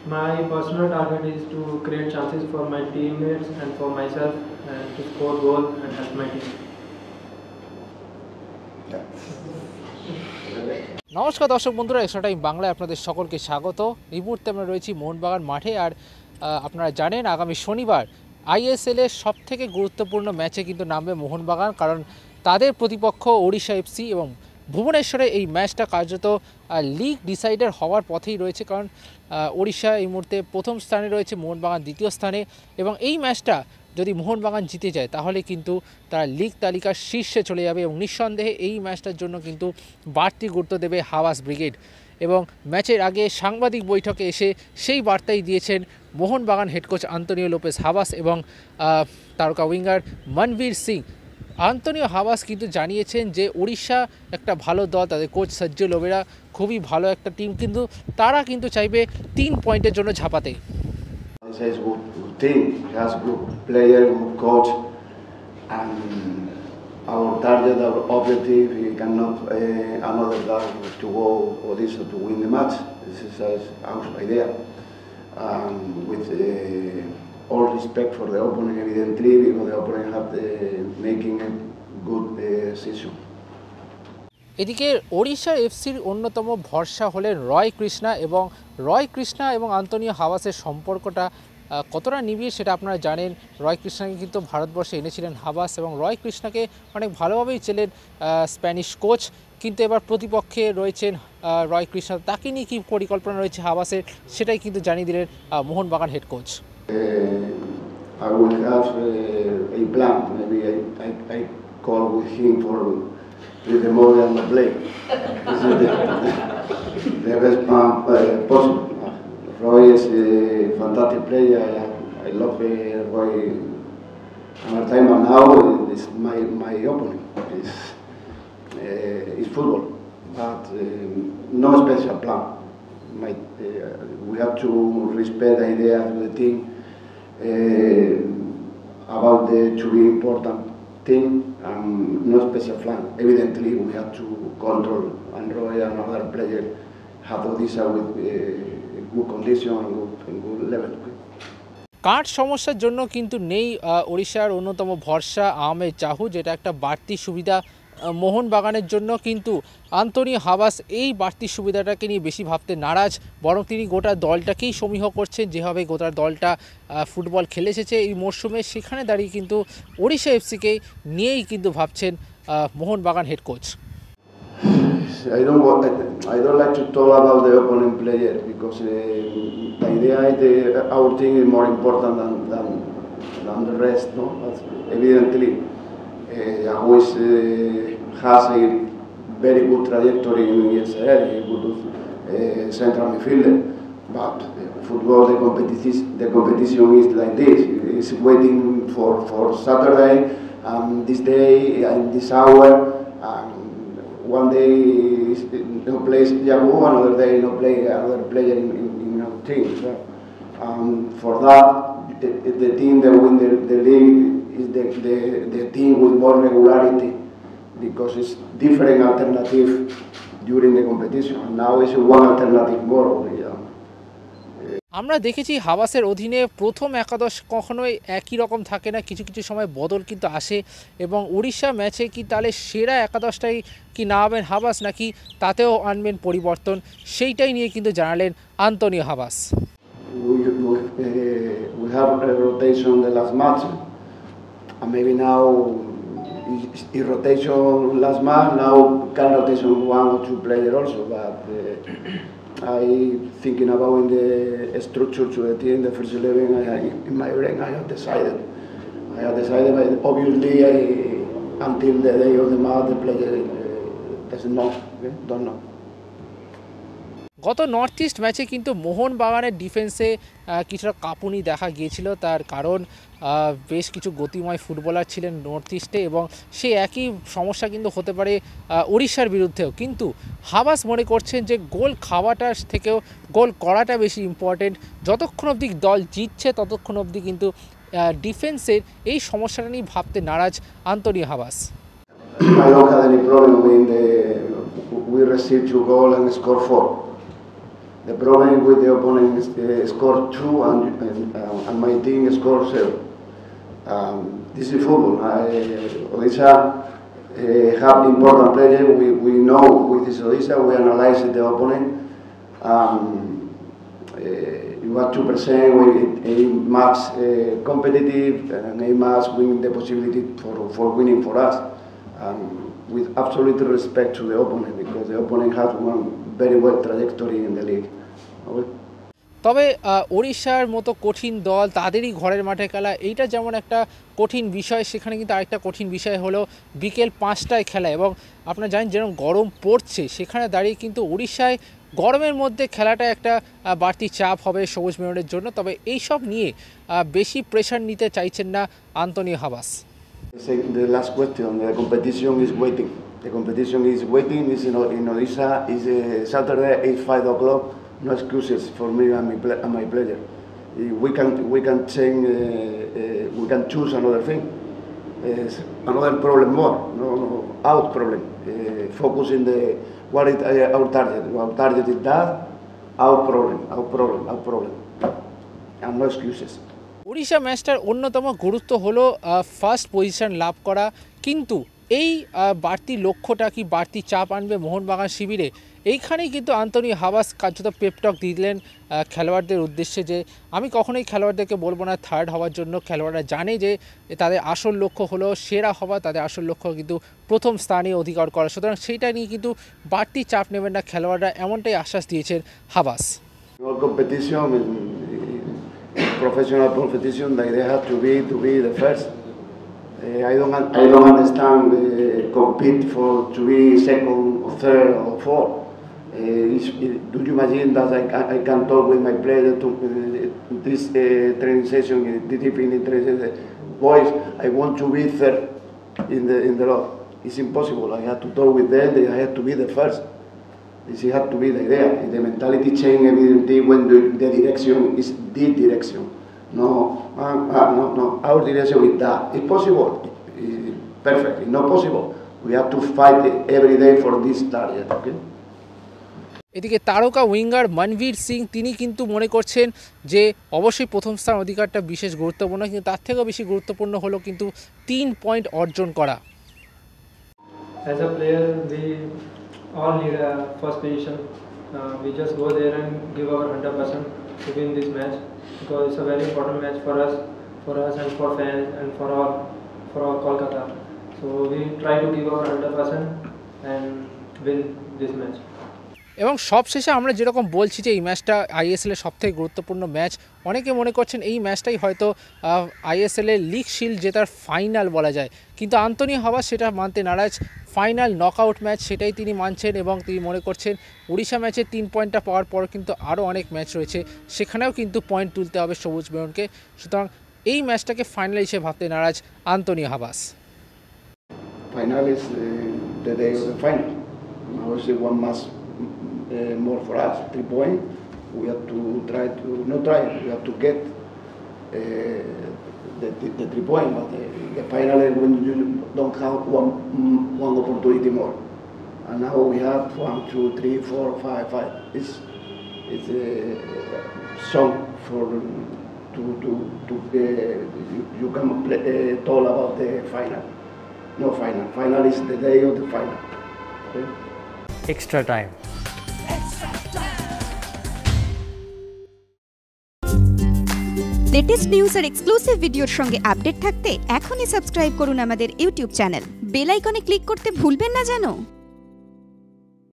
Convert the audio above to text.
My personal target is to create chances for my teammates and for myself and to score goal and help my team. নমস্কার দর্শক বন্ধুরা, extra time বাংলায় আপনাদের সকলকে স্বাগত। এই মুহূর্তে আমরা রয়েছি মোহনবাগান মাঠে। আর আপনারা জানেন আগামী শনিবার আইএসএলের সবথেকে গুরুত্বপূর্ণ ম্যাচে কিন্তু নামবে মোহনবাগান, কারণ তাদের প্রতিপক্ষ ওড়িশা এফসি এবং ভুবনেশ্বরে এই ম্যাচটা কার্যত লিগ ডিসাইডার হওয়ার পথেই রয়েছে, কারণ ওড়িশা এই মুহূর্তে প্রথম স্থানে রয়েছে, মোহনবাগান দ্বিতীয় স্থানে। এবং এই ম্যাচটা যদি মোহনবাগান জিতে যায় তাহলে কিন্তু তারা লিগ তালিকার শীর্ষে চলে যাবে এবং নিঃসন্দেহে এই ম্যাচটার জন্য কিন্তু বাড়তি গুরুত্ব দেবে হাওয়াস ব্রিগেড। এবং ম্যাচের আগে সাংবাদিক বৈঠকে এসে সেই বার্তাই দিয়েছেন Mohun Bagan head coach Antonio Lopez Habas এবং তারকা winger Manvir Singh. Antonio Habas কিন্তু জানিয়েছেন যে ওড়িশা একটা ভালো দল, তাদের কোচ সজ্জু লোবেরা খুবই ভালো একটা টিম, কিন্তু তারা কিন্তু চাইবে 3 পয়েন্টের জন্য ঝাঁপাতে। It's a good team. He has good player, good coach, and our target, our objective, we cannot another than to go Odisha to win the match. This is our idea. With all respect for the opponent, evidently, because the opponent have making a good season. এদিকে ওড়িশা এফসির অন্যতম ভরসা হলেন রয় কৃষ্ণা এবং Antonio হাওয়াসের সম্পর্কটা কতটা নিবিড় সেটা আপনারা জানেন। রয় কৃষ্ণাকে কিন্তু ভারতবর্ষে এনেছিলেন হাওয়াস এবং রয় কৃষ্ণাকে অনেক ভালোভাবেই চেনেন স্প্যানিশ কোচ। কিন্তু এবার প্রতিপক্ষে রয়েছেন রয় কৃষ্ণা, তাকে নিয়ে কী পরিকল্পনা রয়েছে হাওয়াসের সেটাই কিন্তু জানিয়ে দিলেন Mohun Bagan head coach. I will have a plan. Maybe I call with him for with the more than the play. This is the best plan possible. Roy is a fantastic player. I love Roy. Another time, and now is my opponent. It's football, but no special plan. We have to respect the idea of the team about the to be important thing, and no special plan. Evidently, we have to control, and Roy and other players have to this with good condition and good level. কাঠ সমস্যার জন্য কিন্তু নেই ওড়িশার অন্যতম ভরসা আহমেদ চাহু, যেটা একটা বাড়তি সুবিধা মোহনবাগানের জন্য। কিন্তু আন্তোনিও হাওয়াস এই বাড়তি সুবিধাটাকে নিয়ে বেশি ভাবতে নারাজ, বরং তিনি গোটা দলটাকেই সমীহ করছেন, যেভাবে গোটা দলটা ফুটবল খেলে এসেছে এই মরশুমে, সেখানে দাঁড়িয়ে কিন্তু ওড়িশা এফসিকে নিয়েই কিন্তু ভাবছেন Mohun Bagan head coach. I don't like to talk about the opponent player because the idea is our team is more important than the rest. No, but evidently, always has a very good trajectory in ESL, a good central midfielder. But football, the competition is like this. It's waiting for Saturday, and this day and this hour. One day no plays Yago, another day no play another player in our team. So, for that, the team that win the league is the team with more regularity, because it's different alternative during the competition. And now it's one alternative more. আমরা দেখেছি হাওয়াসের অধীনে প্রথম একাদশ কখনোই একই রকম থাকে না, কিছু কিছু সময় বদল কিন্তু আসে। এবং উড়িষ্যা ম্যাচে কি তাহলে সেরা একাদশটাই কি না হবেন হাওয়াস, নাকি তাতেও আনবেন পরিবর্তন, সেইটাই নিয়ে কিন্তু জানালেন Antonio হাওয়াস। We have a rotation the last match, and maybe now is rotation last match. Now can rotation 1 or 2 players also, but. I thinking about in the structure to the team, the first 11. In my brain, I have decided. But obviously, until the day of the match, the player doesn't know. Okay? Don't know. গত north east ম্যাচে কিন্তু মোহনবাগানের ডিফেন্সে কিছুটা কাঁপুনি দেখা গিয়েছিল, তার কারণ বেশ কিছু গতিময় ফুটবলার ছিলেন নর্থ ইস্টে, এবং সেই একই সমস্যা কিন্তু হতে পারে ওড়িশার বিরুদ্ধেও। কিন্তু হাওয়াস মনে করছেন যে গোল খাওয়াটার থেকেও গোল করাটা বেশি ইম্পর্টেন্ট। যতক্ষণ অবধি দল জিতছে ততক্ষণ অবধি কিন্তু ডিফেন্সের এই সমস্যাটা নিয়ে ভাবতে নারাজ Antonio হাওয়াস। I don't have any problem when we receive 2 goals and score 4. The problem with the opponent is score 2 and my team scores 0. This is football. Odisha have important players. We know with this Odisha, we analyze the opponent. You have 2%, a match competitive, and a match win the possibility for winning for us. With absolute respect to the opponent, because the opponent has one very well trajectory in the league. Okay? তবে ওড়িশার মতো কঠিন দল তাদেরই ঘরের মাঠে খেলা এইটা যেমন একটা কঠিন বিষয়, সেখানে কিন্তু আরেকটা কঠিন বিষয় হলো বিকেল 5টায় খেলা। এবং আপনারা জানেন যেরকম গরম পড়ছে, সেখানে দাঁড়িয়ে কিন্তু ওড়িশায় গরমের মধ্যে খেলাটা একটা বাড়তি চাপ হবে সবুজ মেরুনের জন্য। তবে এই সব নিয়ে বেশি প্রেশার নিতে চাইছেন না Antonio Habas. The last question, the competition is waiting. The competition is waiting. It's in Odisha. It's Saturday, 5 o'clock. No excuses for me and my player. We can change. We can choose another thing. Another problem more. No out problem. Focus in the what is our target. Our target is that. Our problem. And no excuses. Odisha ম্যাচটার অন্যতম গুরুত্ব হলো first position লাভ করা, কিন্তু এই বাড়তি লক্ষ্যটা কি বাড়তি চাপ আনবে মোহনবাগান শিবিরে? এইখানেই কিন্তু আন্তোনিও হাবাস কার্যত পেপটক দিলেন খেলোয়াড়দের উদ্দেশ্যে যে আমি কখনোই খেলোয়াড়দেরকে বলবো না থার্ড হওয়ার জন্য। খেলোয়াড়রা জানে যে তাদের আসল লক্ষ্য হলো সেরা হওয়া, তাদের আসল লক্ষ্য কিন্তু প্রথম স্থানে অধিকার করা। সুতরাং সেইটা নিয়ে কিন্তু বাড়তি চাপ নেবেন না খেলোয়াড়রা, এমনটাই আশ্বাস দিয়েছেন Habas. Professional competition, the idea has to be the first. I don't understand compete to be second or third or fourth. Do you imagine that I can talk with my player to this training session, the training session, boys, I want to be third in the lot. It's impossible. I have to talk with them. I have to be the first. This has to be the idea. The mentality change evidently when the direction is this direction. No. Our direction is that. It's possible. Perfect. It's not possible. We have to fight every day for this target. Okay? এদিকে তারকা winger Manvir Singh তিনি কিন্তু মনে করছেন যে অবশ্যই প্রথম স্থান অধিকারটা বিশেষ গুরুত্বপূর্ণ, কিন্তু তার থেকেও বেশি গুরুত্বপূর্ণ হলো কিন্তু 3 পয়েন্ট অর্জন করা। As a player, we all need a first position. We just go there and give our 100% to win this match, because it's a very important match for us and for fans and for all Kolkata. So we try to give our 100% and win this match. এবং সবশেষে আমরা যেরকম বলছি যে এই ম্যাচটা আইএসএলের সবথেকে গুরুত্বপূর্ণ ম্যাচ, অনেকে মনে করছেন এই ম্যাচটাই হয়তো আইএসএলের লিগ শিল্ড জেতার ফাইনাল বলা যায়, কিন্তু আন্তোনিও হাবাস সেটা মানতে নারাজ। ফাইনাল নকআউট ম্যাচ সেটাই তিনি মানছেন এবং তিনি মনে করছেন ওড়িশা ম্যাচে 3 পয়েন্টটা পাওয়ার পর কিন্তু আরও অনেক ম্যাচ রয়েছে, সেখানেও কিন্তু পয়েন্ট তুলতে হবে সবুজ মেরুনকে। সুতরাং এই ম্যাচটাকে ফাইনাল হিসেবে ভাবতে নারাজ Antonio Habas. Final is the day of the final. Obviously, one must more for us. 3 points. We have to we have to get the 3 points. But the final is when you don't have one opportunity more. And now we have 1, 2, 3, 4, 5. It's a song for you can talk about the final. No final. Final is the day of the final. Okay? Extra time. Latest news আর exclusive ভিডিওর সঙ্গে update থাকতে এখনই subscribe করুন আমাদের YouTube channel. Bell আইকনে click করতে ভুলবেন না যেন।